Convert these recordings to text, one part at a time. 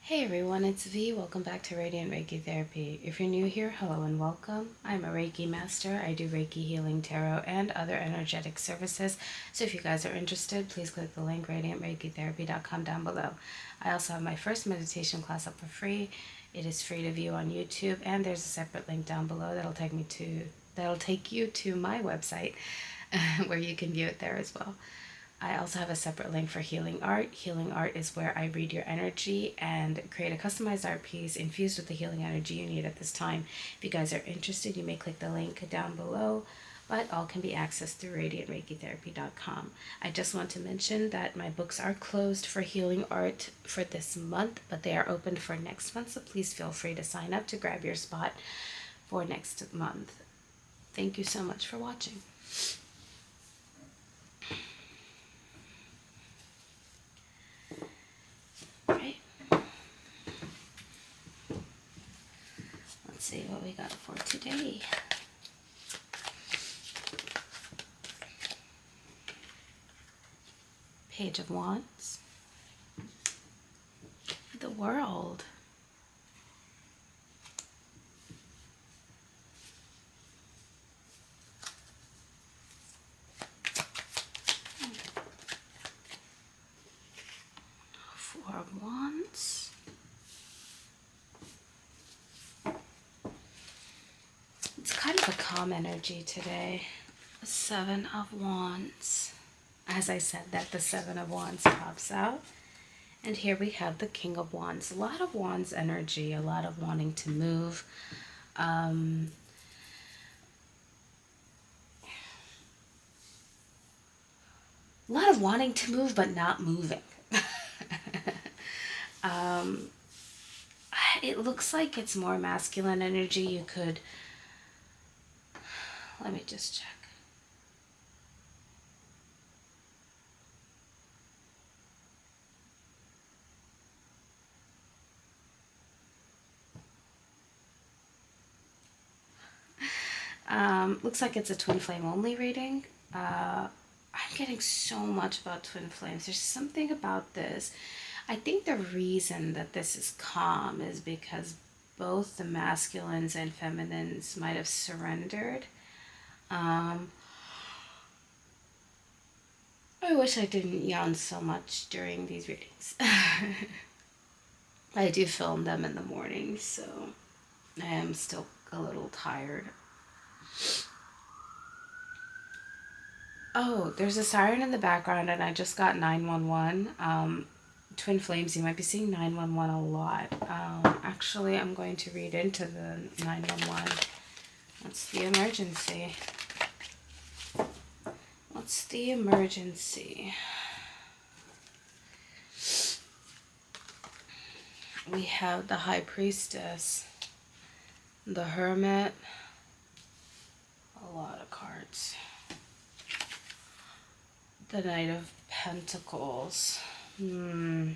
Hey everyone, it's V. Welcome back to Radiant Reiki Therapy. If you're new here, hello and welcome. I'm a Reiki master. I do Reiki healing, tarot, and other energetic services. So if you guys are interested, please click the link radiantreikitherapy.com down below. I also have my first meditation class up for free. It is free to view on YouTube, and there's a separate link down below that'll take you to my website where you can view it there as well. I also have a separate link for healing art. Healing art is where I read your energy and create a customized art piece infused with the healing energy you need at this time. If you guys are interested, you may click the link down below, but all can be accessed through radiantreikitherapy.com. I just want to mention that my books are closed for healing art for this month, but they are open for next month, so please feel free to sign up to grab your spot for next month. Thank you so much for watching. Right. Let's see what we got for today. Page of Wands. The World. Four of Wands. It's kind of a calm energy today. The Seven of Wands. As I said that, the Seven of Wands pops out. And here we have the King of Wands. A lot of Wands energy, a lot of wanting to move. A lot of wanting to move but not moving. It looks like it's more masculine energy. You could, let me just check. Looks like it's a twin flame only reading. I'm getting so much about twin flames. There's something about this. I think the reason that this is calm is because both the masculines and feminines might have surrendered. I wish I didn't yawn so much during these readings. I do film them in the morning, so I am still a little tired. Oh, there's a siren in the background, and I just got 911. Twin flames, you might be seeing 911 a lot. Actually, I'm going to read into the 911. What's the emergency? What's the emergency? We have the High Priestess, the Hermit, a lot of cards. The Knight of Pentacles. The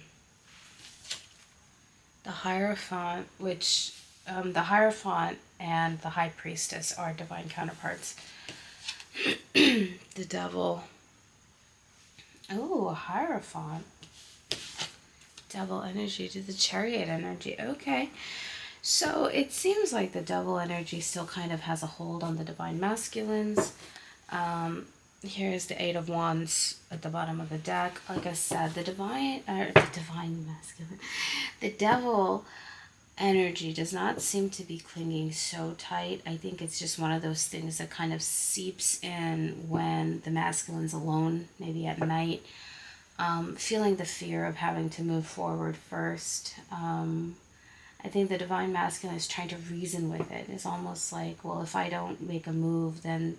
Hierophant, which the Hierophant and the High Priestess are divine counterparts. The Devil. Oh, a Hierophant. Devil energy to the Chariot energy. Okay. So it seems like the Devil energy still kind of has a hold on the divine masculines. Here's the Eight of Wands at the bottom of the deck. Like I said, the divine masculine, the Devil energy does not seem to be clinging so tight. I think it's just one of those things that kind of seeps in when the masculine's alone, maybe at night, feeling the fear of having to move forward first. I think the divine masculine is trying to reason with it. It's almost like, well, if I don't make a move, then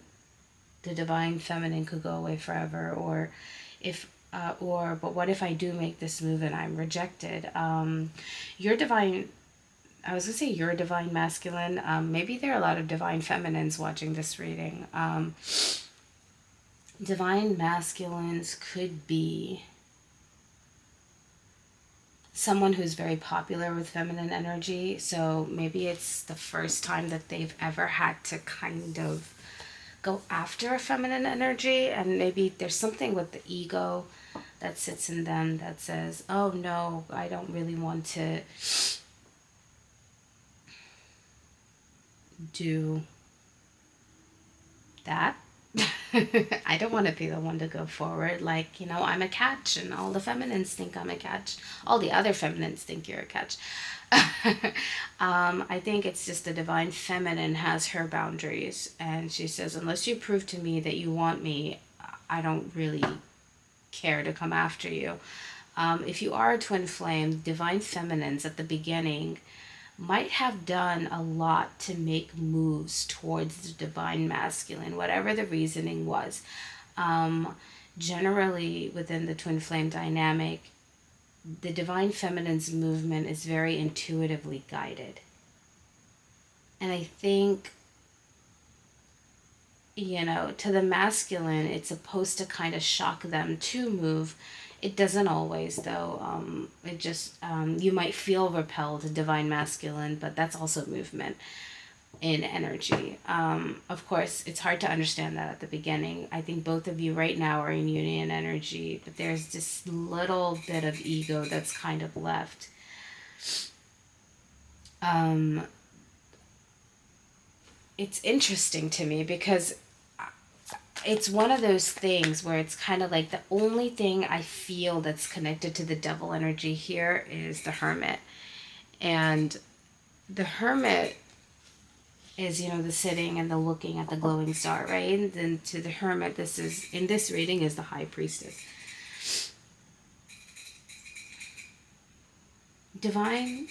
the divine feminine could go away forever, or but what if I do make this move and I'm rejected? Your divine, I was gonna say your divine masculine. Maybe there are a lot of divine feminines watching this reading. Divine masculines could be someone who's very popular with feminine energy. So maybe it's the first time that they've ever had to kind of go after a feminine energy, and maybe there's something with the ego that sits in them that says, oh no, I don't really want to do that. I don't want to be the one to go forward. Like, I'm a catch, and all the feminines think I'm a catch. All the other feminines think you're a catch. I think it's just the divine feminine has her boundaries. And she says, unless you prove to me that you want me, I don't really care to come after you. If you are a twin flame, divine feminines at the beginning might have done a lot to make moves towards the divine masculine, whatever the reasoning was. Generally, within the twin flame dynamic, the divine feminine's movement is very intuitively guided. And I think, to the masculine, it's supposed to kind of shock them to move. It doesn't always, though. It just, you might feel repelled, divine masculine, but that's also movement in energy. Of course, it's hard to understand that at the beginning. I think both of you right now are in union energy, but there's this little bit of ego that's kind of left. It's interesting to me because it's one of those things where it's kind of like the only thing I feel that's connected to the devil energy here is the hermit. And the hermit is, the sitting and the looking at the glowing star, right? And then to the hermit, in this reading, is the high priestess. Divine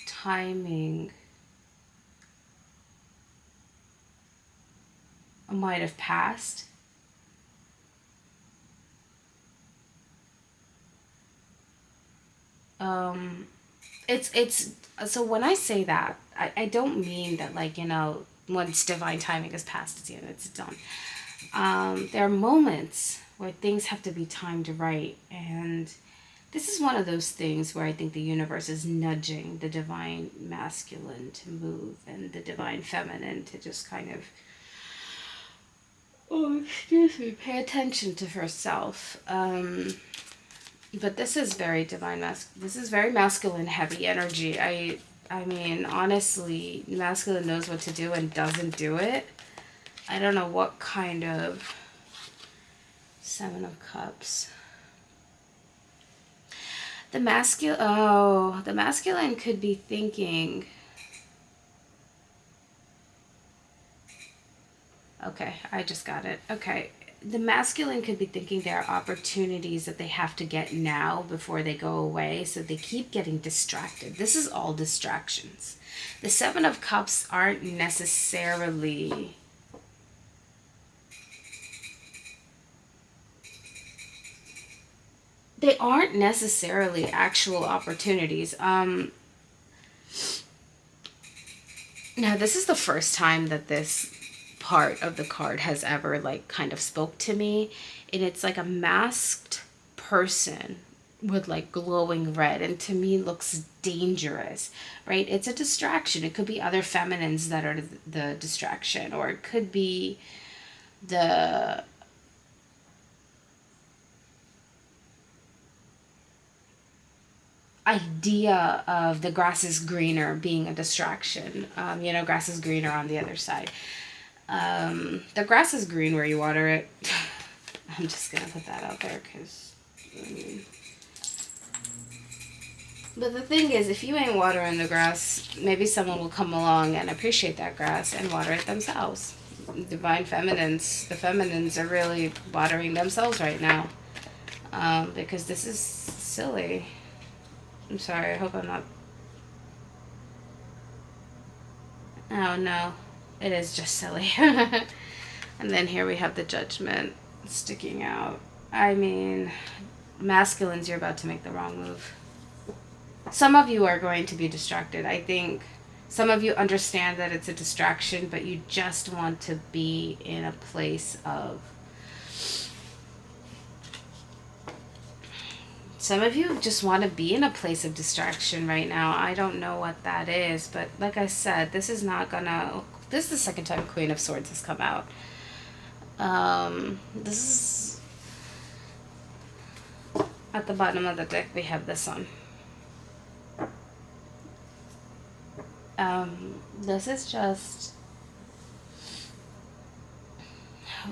timing might have passed. It's so when I say that, I don't mean that, like, once divine timing is past, it's done. There are moments where things have to be timed right, and this is one of those things where I think the universe is nudging the divine masculine to move and the divine feminine to just kind of, pay attention to herself. But this is very this is very masculine heavy energy. I mean, honestly, masculine knows what to do and doesn't do it. I don't know what kind of Seven of Cups. The masculine could be thinking, okay, I just got it. Okay. The masculine could be thinking there are opportunities that they have to get now before they go away, so they keep getting distracted. This is all distractions. The Seven of Cups aren't necessarily actual opportunities. Now this is the first time that this part of the card has ever, like, kind of spoke to me, and it's like a masked person with, like, glowing red, and to me looks dangerous, right? It's a distraction. It could be other feminines that are the distraction, or it could be the idea of the grass is greener being a distraction. Grass is greener on the other side. The grass is green where you water it. I'm just gonna put that out there because, but the thing is, if you ain't watering the grass, maybe someone will come along and appreciate that grass and water it themselves. Divine feminines, the feminines are really watering themselves right now, because this is silly. I'm sorry, I hope I'm not. Oh no. It is just silly. And then here we have the Judgment sticking out. I mean, masculines, you're about to make the wrong move. Some of you are going to be distracted. I think some of you understand that it's a distraction, but you just want to be in a place of... Some of you just want to be in a place of distraction right now. I don't know what that is, but like I said, this is not gonna... This is the second time Queen of Swords has come out. This is... At the bottom of the deck, we have the Sun. This is just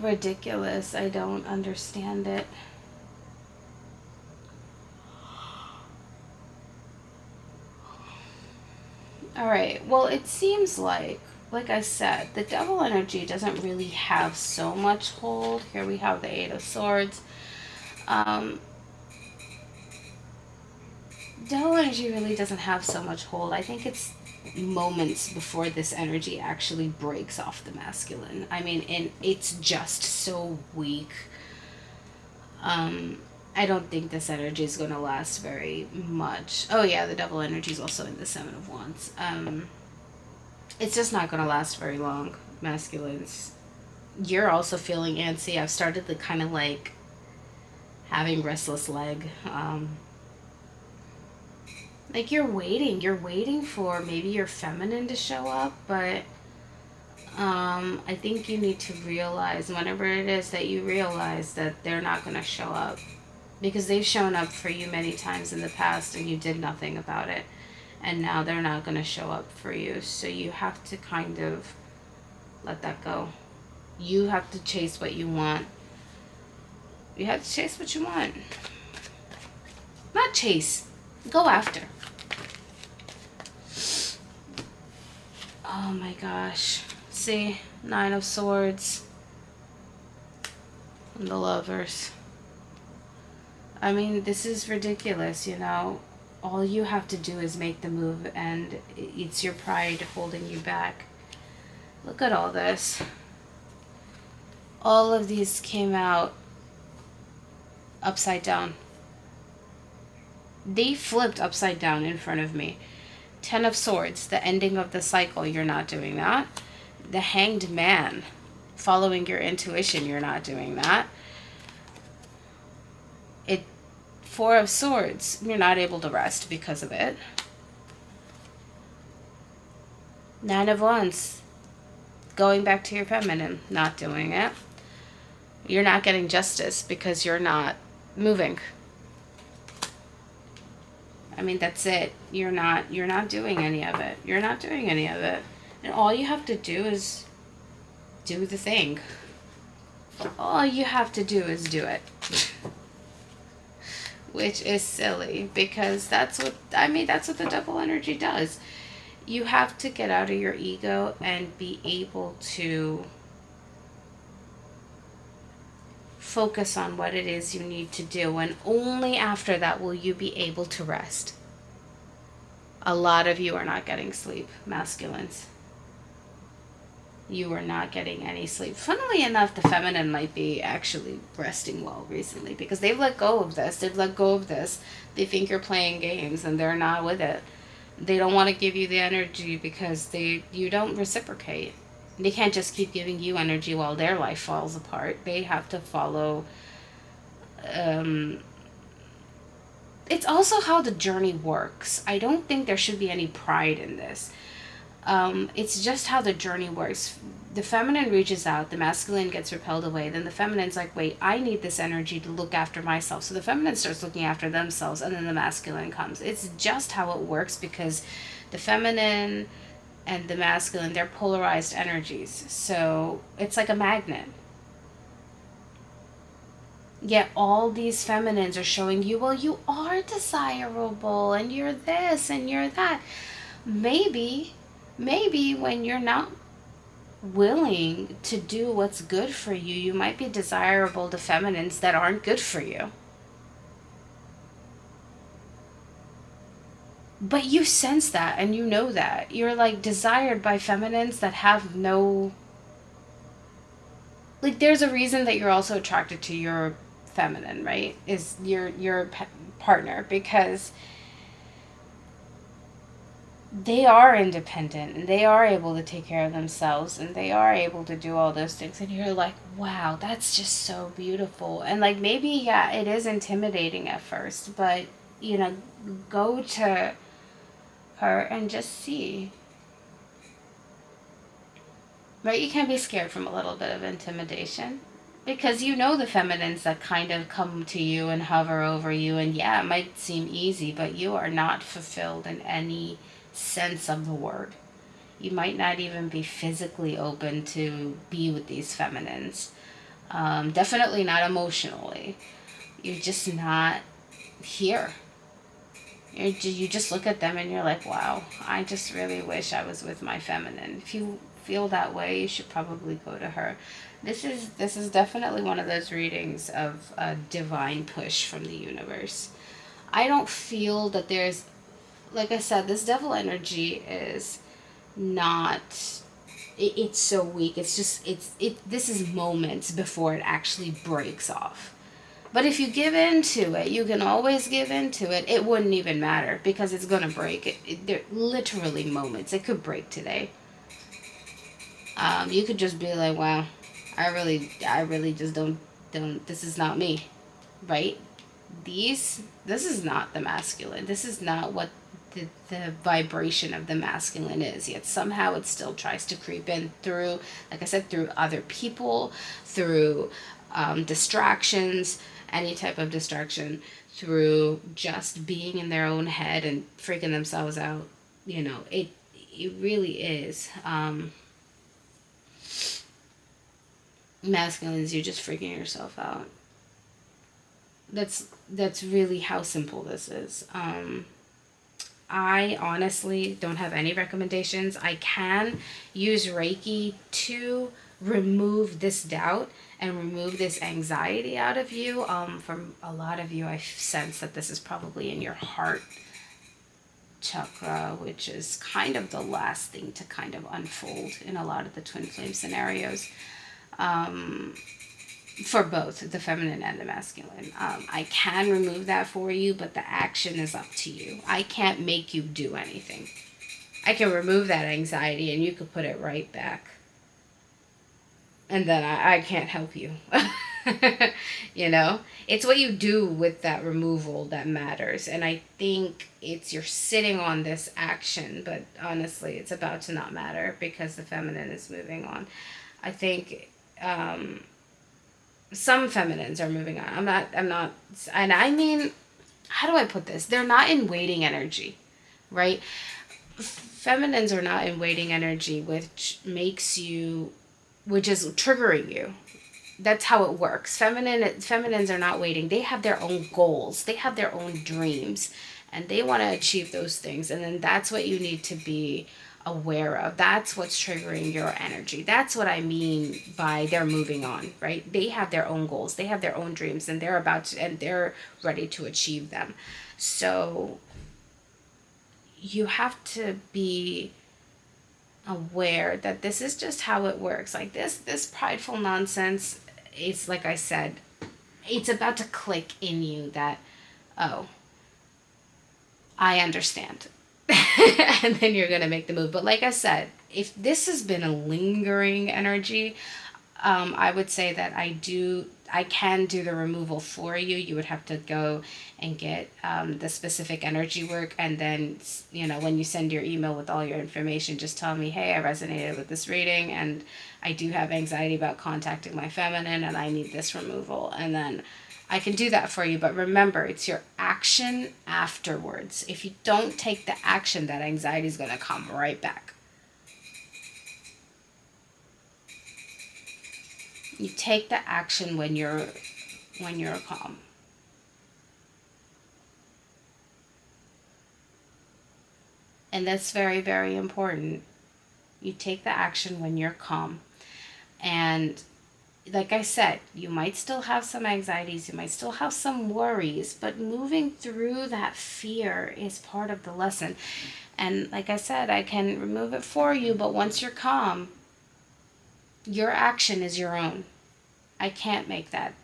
ridiculous. I don't understand it. All right. Well, it seems like I said, the devil energy doesn't really have so much hold. Here we have the Eight of Swords. Devil energy really doesn't have so much hold. I think it's moments before this energy actually breaks off the masculine. I mean, and it's just so weak. I don't think this energy is going to last very much. Oh yeah, the devil energy is also in the Seven of Wands. It's just not going to last very long, masculines. You're also feeling antsy. I've started to kind of like having restless leg. Like you're waiting for maybe your feminine to show up, but I think you need to realize whenever it is that you realize that they're not going to show up, because they've shown up for you many times in the past and you did nothing about it, and now they're not going to show up for you. So you have to kind of let that go. You have to chase what you want. You have to chase what you want. Not chase. Go after. Oh my gosh. See? Nine of Swords. And the Lovers. I mean, this is ridiculous, you know. All you have to do is make the move, and it's your pride holding you back. Look at all this. All of these came out upside down. They flipped upside down in front of me. Ten of Swords, the ending of the cycle, you're not doing that. The Hanged Man, following your intuition, you're not doing that. Four of Swords, you're not able to rest because of it. Nine of Wands, going back to your feminine, not doing it. You're not getting justice because you're not moving. I mean, that's it. You're not doing any of it. You're not doing any of it. And all you have to do is do the thing. All you have to do is do it. Which is silly, because that's what the devil energy does. You have to get out of your ego and be able to focus on what it is you need to do, and only after that will you be able to rest. A lot of you are not getting sleep, masculines. You are not getting any sleep. Funnily enough, the feminine might be actually resting well recently, because they've let go of this. They've let go of this. They think you're playing games and they're not with it. They don't want to give you the energy because you don't reciprocate. They can't just keep giving you energy while their life falls apart. They have to follow. It's also how the journey works. I don't think there should be any pride in this. It's just how the journey works. The feminine reaches out, the masculine gets repelled away, then the feminine's like, wait, I need this energy to look after myself. So the feminine starts looking after themselves, and then the masculine comes. It's just how it works, because the feminine and the masculine, they're polarized energies. So it's like a magnet. Yet all these feminines are showing you, well, you are desirable, and you're this, and you're that. Maybe when you're not willing to do what's good for you, you might be desirable to feminines that aren't good for you. But you sense that, and you know that. You're like desired by feminines that have no... Like, there's a reason that you're also attracted to your feminine, right? Is your partner, because they are independent and they are able to take care of themselves and they are able to do all those things, and you're like, wow, that's just so beautiful. And like, maybe, yeah, it is intimidating at first, but you know, go to her and just see, right? You can be scared from a little bit of intimidation, Because you know the feminines that kind of come to you and hover over you, and yeah, it might seem easy, but you are not fulfilled in any sense of the word. You might not even be physically open to be with these feminines. Definitely not emotionally. You're just not here. You just look at them and you're like, wow, I just really wish I was with my feminine. If you feel that way, you should probably go to her. This is definitely one of those readings of a divine push from the universe. I don't feel that there's, like I said, this devil energy is not, it's so weak. It's just, this is moments before it actually breaks off. But if you give in to it, you can always give in to it. It wouldn't even matter because it's going to break. They're literally moments. It could break today. You could just be like, wow, I really just don't, this is not me, right? This is not the masculine. This is not what the vibration of the masculine is. Yet somehow it still tries to creep in through, like I said, through other people, through distractions, any type of distraction, through just being in their own head and freaking themselves out. It really is. Masculines, you're just freaking yourself out. That's really how simple this is. I honestly don't have any recommendations. I can use Reiki to remove this doubt and remove this anxiety out of you. From a lot of you, I sense that this is probably in your heart chakra, which is kind of the last thing to kind of unfold in a lot of the twin flame scenarios. For both the feminine and the masculine. I can remove that for you, but the action is up to you. I can't make you do anything. I can remove that anxiety and you could put it right back. And then I can't help you. It's what you do with that removal that matters. And I think you're sitting on this action, but honestly, it's about to not matter because the feminine is moving on. I think, some feminines are moving on. I'm not, and I mean, how do I put this? They're not in waiting energy, right? Feminines are not in waiting energy, which is triggering you. That's how it works. Feminines are not waiting. They have their own goals. They have their own dreams, and they want to achieve those things. And then that's what you need to be aware of. That's what's triggering your energy. That's what I mean by they're moving on, right? They have their own goals. They have their own dreams, and they're ready to achieve them. So you have to be aware that this is just how it works. Like this prideful nonsense, it's like I said, it's about to click in you that, oh, I understand. And then you're going to make the move. But like I said, if this has been a lingering energy, I would say that I can do the removal for you. You would have to go and get the specific energy work. And then, when you send your email with all your information, just tell me, hey, I resonated with this reading and I do have anxiety about contacting my feminine and I need this removal. And then I can do that for you. But remember, it's your action afterwards. If you don't take the action, that anxiety is going to come right back. You take the action when you're calm. And that's very, very important. You take the action when you're calm. And like I said, you might still have some anxieties, you might still have some worries, but moving through that fear is part of the lesson. And like I said, I can remove it for you, but once you're calm, your action is your own. I can't make that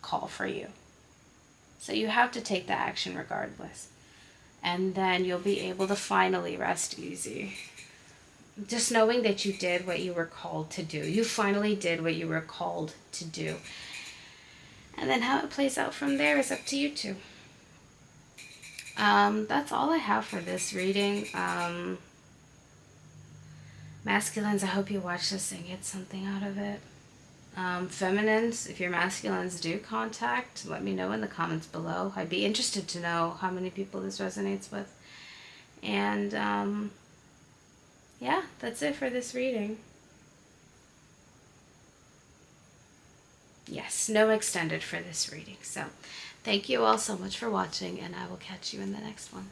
call for you. So you have to take the action regardless. And then you'll be able to finally rest easy. Just knowing that you did what you were called to do. You finally did what you were called to do. And then how it plays out from there is up to you two. That's all I have for this reading. Masculines, I hope you watch this and get something out of it. Feminines, if your masculines do contact, let me know in the comments below. I'd be interested to know how many people this resonates with. And yeah, that's it for this reading. Yes, no extended for this reading. So thank you all so much for watching, and I will catch you in the next one.